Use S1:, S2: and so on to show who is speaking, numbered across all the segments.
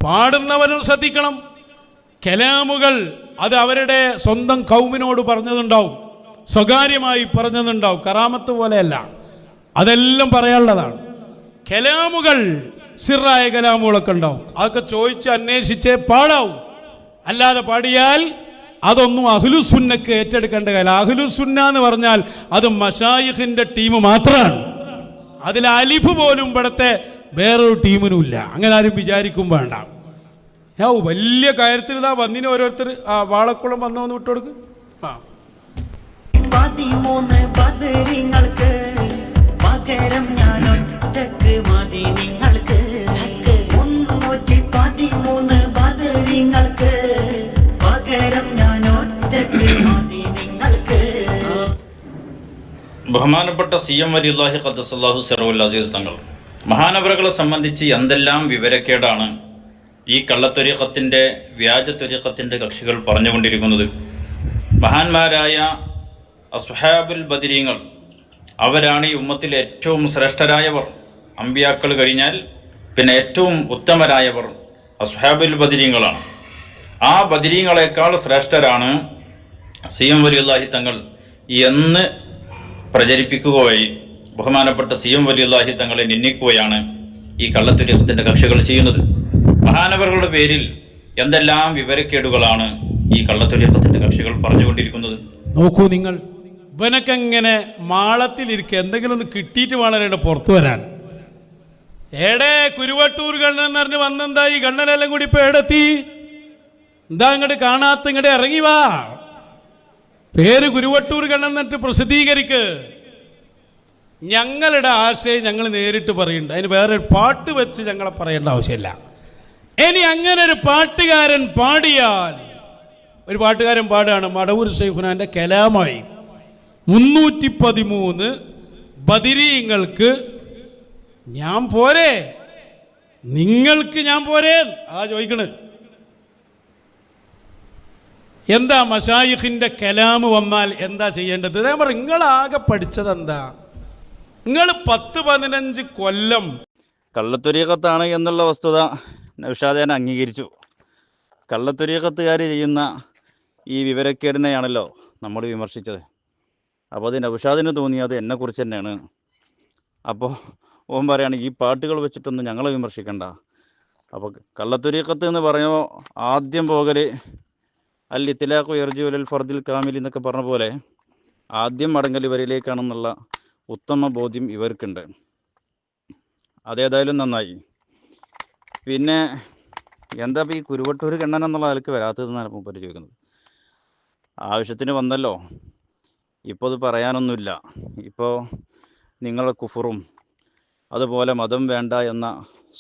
S1: പാടുന്നവനും ശ്രദ്ധിക്കണം. കലാമുകൾ അത് അവരുടെ സ്വന്തം കൗമിനോട് പറഞ്ഞതുണ്ടാവും, സ്വകാര്യമായി പറഞ്ഞതുണ്ടാവും. കറാമത്ത് പോലെയല്ല, അതെല്ലാം പറയാനുള്ളതാണ്. കലാമുകൾ സിറായ കലാമുകളൊക്കെ ഉണ്ടാവും. അതൊക്കെ ചോദിച്ച് അന്വേഷിച്ചേ പാടാവും. അല്ലാതെ പാടിയാൽ അതൊന്നും അഹ്ലുസുന്നക്ക് ഏറ്റെടുക്കേണ്ട കാര്യം. അഹ്ലുസുന്ന എന്ന് പറഞ്ഞാൽ അത് മശായിഖിന്റെ ടീം മാത്രമാണ്. അതിൽ അലിഫ് പോലും ഇവിടുത്തെ വേറൊരു ടീമിനുമില്ല. അങ്ങനെ ആരും വിചാരിക്കും വേണ്ട. വലിയ കാര്യത്തിൽ ഇതാ വന്നിന് ഓരോരുത്തർ വാളക്കുളം വന്നോന്ന് വിട്ടുകൊടുക്ക്.
S2: 13 ബദരീങ്ങൾക്ക് പകരം ഞാൻ ഒറ്റക്ക് മതി നിങ്ങൾക്ക്. 313 ബദരീങ്ങൾക്ക് പകരം ഞാൻ ഒറ്റക്ക് മതി നിങ്ങൾക്ക്.
S3: ബഹുമാനപ്പെട്ട CM വലിയുല്ലാഹി ഖദ്ദസല്ലാഹു സിറഹുൽ അസീസ് തങ്ങൾ മഹാനവറുകളെ സംബന്ധിച്ച് എന്തെല്ലാം വിവരക്കേടാണ് ഈ കള്ളത്വരീഖത്തിൻ്റെ വ്യാജ ത്വരീഖത്തിൻ്റെ കക്ഷികൾ പറഞ്ഞുകൊണ്ടിരിക്കുന്നത്. മഹാന്മാരായ അസ്ഹാബുൽ ബദരീങ്ങൾ അവരാണ് ഈ ഉമ്മത്തിൽ ഏറ്റവും ശ്രേഷ്ഠരായവർ. അമ്പിയാക്കൾ കഴിഞ്ഞാൽ പിന്നെ ഏറ്റവും ഉത്തമരായവർ അസ്ഹാബുൽ ബദരീങ്ങളാണ്. ആ ബദരീങ്ങളെക്കാൾ ശ്രേഷ്ഠരാണ് CM വലിയുല്ലാഹി തങ്ങൾ എന്ന് പ്രചരിപ്പിക്കുക വഴി ബഹുമാനപ്പെട്ട CM വലിയുല്ലാഹി തങ്ങളെ നിന്ദിക്കുകയാണ് ഈ കള്ളത്വരീഖത്തിൻ്റെ കക്ഷികൾ ചെയ്യുന്നത്. മഹാനവറുകളുടെ പേരിൽ എന്തെല്ലാം വിവരക്കേടുകളാണ് ഈ കള്ളത്വരീഖത്തിൻ്റെ കക്ഷികൾ പറഞ്ഞുകൊണ്ടിരിക്കുന്നത്.
S1: നോക്കൂ നിങ്ങൾ, ഇവനൊക്കെ എങ്ങനെ മാളത്തിലിരിക്കുക, എന്തെങ്കിലും ഒന്ന് കിട്ടിയിട്ട് വേണം പുറത്തു വരാൻ. ഏടെ കുരുവട്ടൂർ ഗണ്ണൻ എന്ന് പറഞ്ഞ് വന്നെന്താ ഈ ഗണ്ണനെല്ലാം കൂടി ഇപ്പൊ എടെത്തി? എന്താ ഇങ്ങോട്ട് കാണാത്ത, ഇങ്ങോട്ട് ഇറങ്ങി വാ. പേര് കുരുവട്ടൂർ ഗണ്ണൻ എന്നിട്ട് പ്രസിദ്ധീകരിക്ക്. ഞങ്ങളുടെ ആശയം ഞങ്ങൾ നേരിട്ട് പറയുന്നുണ്ട്. അതിന് വേറെ പാട്ട് വെച്ച് ഞങ്ങളെ പറയേണ്ട ആവശ്യമില്ല. ഇനി അങ്ങനെ ഒരു പാട്ടുകാരൻ പാടിയാൽ, ഒരു പാട്ടുകാരൻ പാടുകയാണ് മടവൂർ ശൈഖുനാന്റെ കലാമായി 313 ബദരീങ്ങൾക്ക് ഞാൻ പോരെ, നിങ്ങൾക്ക് ഞാൻ പോരെ, ചോദിക്കണ്. എന്താ മശായിഖിന്റെ കലാമ് വന്നാൽ എന്താ ചെയ്യേണ്ടത്? ഞാൻ പറഞ്ഞു, നിങ്ങളാകെ പഠിച്ചത് എന്താ? നിങ്ങൾ 10-15 കൊല്ലം
S4: കള്ളത്വരീഖത്താണ് എന്നുള്ള വസ്തുത നൗഷാദേനെ അംഗീകരിച്ചു. കള്ളത്വരീഖത്തുകാർ ചെയ്യുന്ന ഈ വിവരക്കേടിനെയാണല്ലോ നമ്മൾ വിമർശിച്ചത്. അപ്പോൾ അത് നൗഷാദിന് തോന്നിയത് എന്നെക്കുറിച്ച് തന്നെയാണ്. അപ്പോൾ ഓൻ പറയാണ് ഈ പാട്ടുകൾ വെച്ചിട്ടൊന്നും ഞങ്ങളെ വിമർശിക്കണ്ട. അപ്പോൾ കള്ളത്വരീഖത്ത് എന്ന് പറയുമ്പോൾ ആദ്യം പോകൽ അൽ ഇത്ലാഖു യർജു അൽ ഫർദിൽ കാമിൽ എന്നൊക്കെ പറഞ്ഞ പോലെ ആദ്യം മടങ്ങൽ ഇവരിലേക്കാണെന്നുള്ള ഉത്തമ ബോധ്യം ഇവർക്കുണ്ട്. അതേതായാലും നന്നായി. പിന്നെ എന്താ ഇപ്പോൾ ഈ കുരുവട്ടൂർ കണ്ണൻ എന്നുള്ള ആൾക്ക് വരാത്തതെന്നാണ് ഇപ്പോൾ ചോദിക്കുന്നത്. ആവശ്യത്തിന് വന്നല്ലോ, ഇപ്പോൾ അത് പറയാനൊന്നുമില്ല. ഇപ്പോൾ നിങ്ങളുടെ കുഫറും അതുപോലെ മതം വേണ്ട എന്ന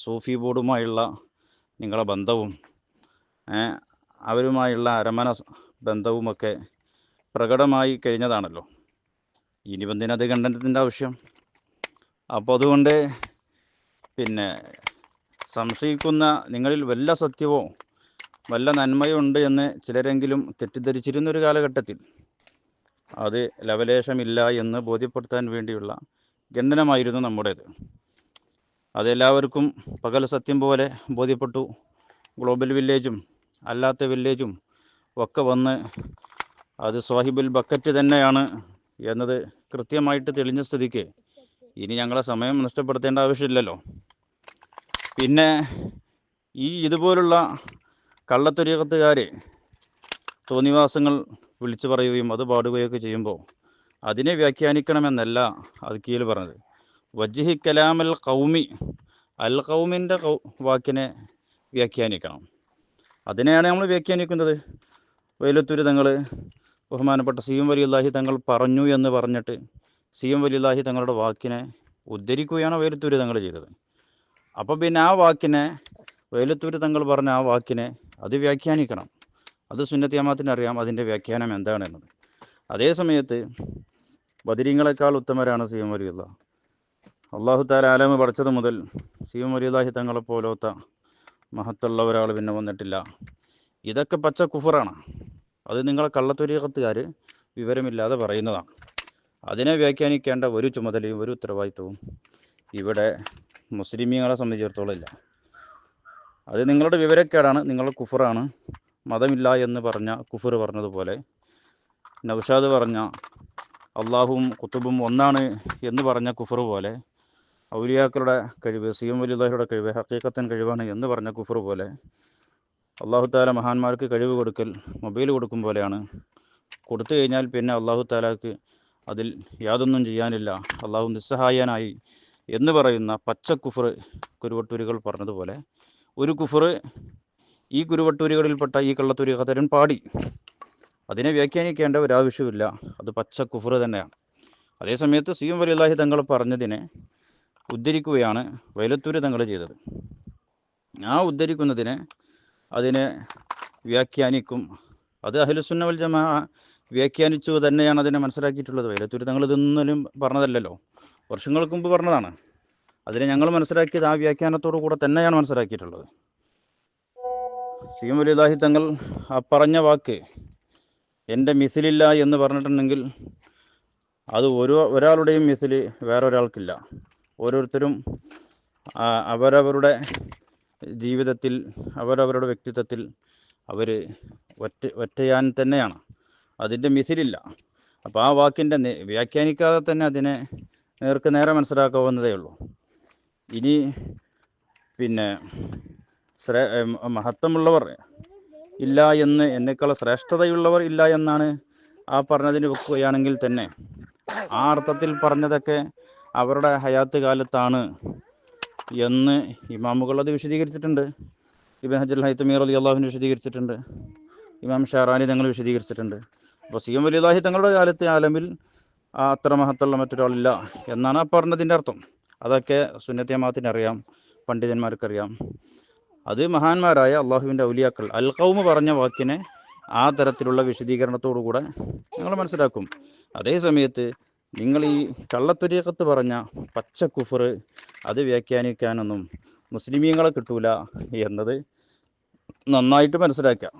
S4: സൂഫി ബോർഡുമായുള്ള നിങ്ങളുടെ ബന്ധവും അവരുമായുള്ള അരമന ബന്ധവുമൊക്കെ പ്രകടമായി കഴിഞ്ഞതാണല്ലോ. ഇനി എന്തിനത് കണ്ടനത്തിൻ്റെ ആവശ്യം? അപ്പോൾ അതുകൊണ്ട് പിന്നെ സംശയിക്കുന്ന നിങ്ങളിൽ വല്ല സത്യമോ വല്ല നന്മയോ ഉണ്ട് എന്ന് ചിലരെങ്കിലും തെറ്റിദ്ധരിച്ചിരുന്നൊരു കാലഘട്ടത്തിൽ അത് ലവലേശമില്ല എന്ന് ബോധ്യപ്പെടുത്താൻ വേണ്ടിയുള്ള ഖണ്ഡനമായിരുന്നു നമ്മുടേത്. അതെല്ലാവർക്കും പകൽ സത്യം പോലെ ബോധ്യപ്പെട്ടു. ഗ്ലോബൽ വില്ലേജും അല്ലാത്ത വില്ലേജും ഒക്കെ വന്ന് അത് സ്വാഹിബുൽ ബക്കറ്റ് തന്നെയാണ് എന്നത് കൃത്യമായിട്ട് തെളിഞ്ഞ സ്ഥിതിക്ക് ഇനി ഞങ്ങളെ സമയം നഷ്ടപ്പെടുത്തേണ്ട ആവശ്യമില്ലല്ലോ. പിന്നെ ഈ ഇതുപോലുള്ള കള്ളത്വരീഖത്തുകാർ തോന്നിവാസങ്ങൾ വിളിച്ചു പറയുകയും അത് പാടുകയൊക്കെ ചെയ്യുമ്പോൾ അതിനെ വ്യാഖ്യാനിക്കണമെന്നല്ല അത് കീഴിൽ പറഞ്ഞത്. വജ്ഹി കലാം അൽ ഖൗമി, അൽ ഖൗമിൻ്റെ വാക്കിനെ വ്യാഖ്യാനിക്കണം. അതിനെയാണ് നമ്മൾ വ്യാഖ്യാനിക്കുന്നത്. വൈലത്തൂർ തങ്ങൾ ബഹുമാനപ്പെട്ട CM വലിയുല്ലാഹി തങ്ങൾ പറഞ്ഞു എന്ന് പറഞ്ഞിട്ട് CM വലിയുല്ലാഹി തങ്ങളുടെ വാക്കിനെ ഉദ്ധരിക്കുകയാണ് വൈലത്തൂർ തങ്ങൾ ചെയ്തത്. അപ്പോൾ പിന്നെ ആ വാക്കിനെ, വൈലത്തൂർ തങ്ങൾ പറഞ്ഞ ആ വാക്കിനെ അത് വ്യാഖ്യാനിക്കണം. അത് സുന്നത്ത് ജമാഅത്തിന് അറിയാം അതിൻ്റെ വ്യാഖ്യാനം എന്താണെന്നത്. അതേ സമയത്ത് ബദരീങ്ങളെക്കാൾ ഉത്തമരാണ് CM വലിയുള്ള. അള്ളാഹു തആല ആലമ് പഠിച്ചത് മുതൽ CM വലിയുല്ലാഹി തങ്ങളെപ്പോലത്തെ മഹത്തുള്ള ഒരാൾ പിന്നെ വന്നിട്ടില്ല. ഇതൊക്കെ പച്ച കുഫറാണ്. അത് നിങ്ങളെ കള്ളത്വരീഖത്തുകാർ വിവരമില്ലാതെ പറയുന്നതാണ്. അതിനെ വ്യാഖ്യാനിക്കേണ്ട ഒരു ചുമതലയും ഒരു ഉത്തരവാദിത്വവും ഇവിടെ മുസ്ലിമീങ്ങളെ സംബന്ധിച്ചിടത്തോളം ഇല്ല. അത് നിങ്ങളുടെ വിവരക്കേടാണ്, നിങ്ങളുടെ കുഫറാണ്. മതമില്ല എന്ന് പറഞ്ഞ കുഫർ പറഞ്ഞതുപോലെ, നൗഷാദ് പറഞ്ഞ അള്ളാഹുവും കുത്തുബും ഒന്നാണ് എന്ന് പറഞ്ഞ കുഫർ പോലെ, ഔലിയാക്കളുടെ കഴിവ്, സിയം വലിയുടെ കഴിവ് ഹക്കീക്കത്തൻ കഴിവാണ് എന്ന് പറഞ്ഞ കുഫർ പോലെ, അള്ളാഹു താല മഹാന്മാർക്ക് കഴിവ് കൊടുക്കൽ മൊബൈൽ കൊടുക്കും പോലെയാണ്. കൊടുത്തു കഴിഞ്ഞാൽ പിന്നെ അള്ളാഹു താലാക്ക് അതിൽ യാതൊന്നും ചെയ്യാനില്ല, അള്ളാഹു നിസ്സഹായനായി എന്ന് പറയുന്ന പച്ച കുഫർ കുരുവട്ടൂരികൾ പറഞ്ഞതുപോലെ ഒരു കുഫർ ഈ കുരുവട്ടൂരികളിൽപ്പെട്ട ഈ കള്ളത്തൂരികത്തരൻ പാടി. അതിനെ വ്യാഖ്യാനിക്കേണ്ട ഒരാവശ്യമില്ല, അത് പച്ച കുഫർ തന്നെയാണ്. അതേസമയത്ത് സിയം വലി തങ്ങൾ പറഞ്ഞതിനെ ഉദ്ധരിക്കുകയാണ് വൈലത്തൂര് തങ്ങൾ ചെയ്തത്. ആ ഉദ്ധരിക്കുന്നതിനെ അതിനെ വ്യാഖ്യാനിക്കും. അത് അഹ്ലുസുന്ന വൽ ജമാ വ്യാഖ്യാനിച്ചു തന്നെയാണ് അതിനെ മനസ്സിലാക്കിയിട്ടുള്ളത്. വൈലത്തൂര് തങ്ങൾ ഇതൊന്നും പറഞ്ഞതല്ലല്ലോ, വർഷങ്ങൾക്ക് മുമ്പ് പറഞ്ഞതാണ്. അതിനെ ഞങ്ങൾ മനസ്സിലാക്കിയത് ആ വ്യാഖ്യാനത്തോടു കൂടെ തന്നെയാണ് മനസ്സിലാക്കിയിട്ടുള്ളത്. സിയം വലി തങ്ങൾ ആ പറഞ്ഞ വാക്ക് എൻ്റെ മിസിലില്ല എന്ന് പറഞ്ഞിട്ടുണ്ടെങ്കിൽ അത് ഒരാളുടെയും മിസില് വേറൊരാൾക്കില്ല. ഓരോരുത്തരും അവരവരുടെ ജീവിതത്തിൽ അവരവരുടെ വ്യക്തിത്വത്തിൽ അവർ ഒറ്റയാൻ തന്നെയാണ്, അതിൻ്റെ മിസിലില്ല. അപ്പോൾ ആ വാക്കിൻ്റെ വ്യാഖ്യാനിക്കാതെ തന്നെ അതിനെ നേർക്ക് നേരെ മനസ്സിലാക്കാവുന്നതേ ഉള്ളൂ. ഇനി പിന്നെ മഹത്വമുള്ളവർ ഇല്ല എന്ന്, എന്നേക്കാൾ ശ്രേഷ്ഠതയുള്ളവർ ഇല്ല എന്നാണ് ആ പറഞ്ഞതിന് വെക്കുകയാണെങ്കിൽ തന്നെ ആ അർത്ഥത്തിൽ പറഞ്ഞതൊക്കെ അവരുടെ ഹയാത്ത് കാലത്താണ് എന്ന് ഇമാമുകൾ അത് വിശദീകരിച്ചിട്ടുണ്ട്. ഇബ്നു ഹജർ ഹൈതമി റളിയല്ലാഹു വിശദീകരിച്ചിട്ടുണ്ട്, ഇമാം ഷാറാനി തങ്ങൾ വിശദീകരിച്ചിട്ടുണ്ട്. അപ്പോൾ സിയം വലി തങ്ങളുടെ കാലത്ത് ആലമിൽ അത്ര മഹത്തുള്ള മറ്റൊരാളില്ല എന്നാണ് ആ പറഞ്ഞതിൻ്റെ അർത്ഥം. അതൊക്കെ സുന്നത്ത് ജമാഅത്തിനറിയാം, പണ്ഡിതന്മാർക്കറിയാം. അത് മഹാന്മാരായ അള്ളാഹുവിൻ്റെ ഔലിയാക്കൾ അൽ ഖൗമ് പറഞ്ഞ വാക്കിനെ ആ തരത്തിലുള്ള വിശദീകരണത്തോടു കൂടെ ഞങ്ങൾ മനസ്സിലാക്കും. അതേ സമയത്ത് നിങ്ങൾ ഈ കള്ളത്തൊരീഖത്ത് പറഞ്ഞ പച്ച കുഫർ അത് വ്യാഖ്യാനിക്കാനൊന്നും മുസ്ലിമീങ്ങളെ കിട്ടൂല എന്നത് നന്നായിട്ട് മനസ്സിലാക്കുക.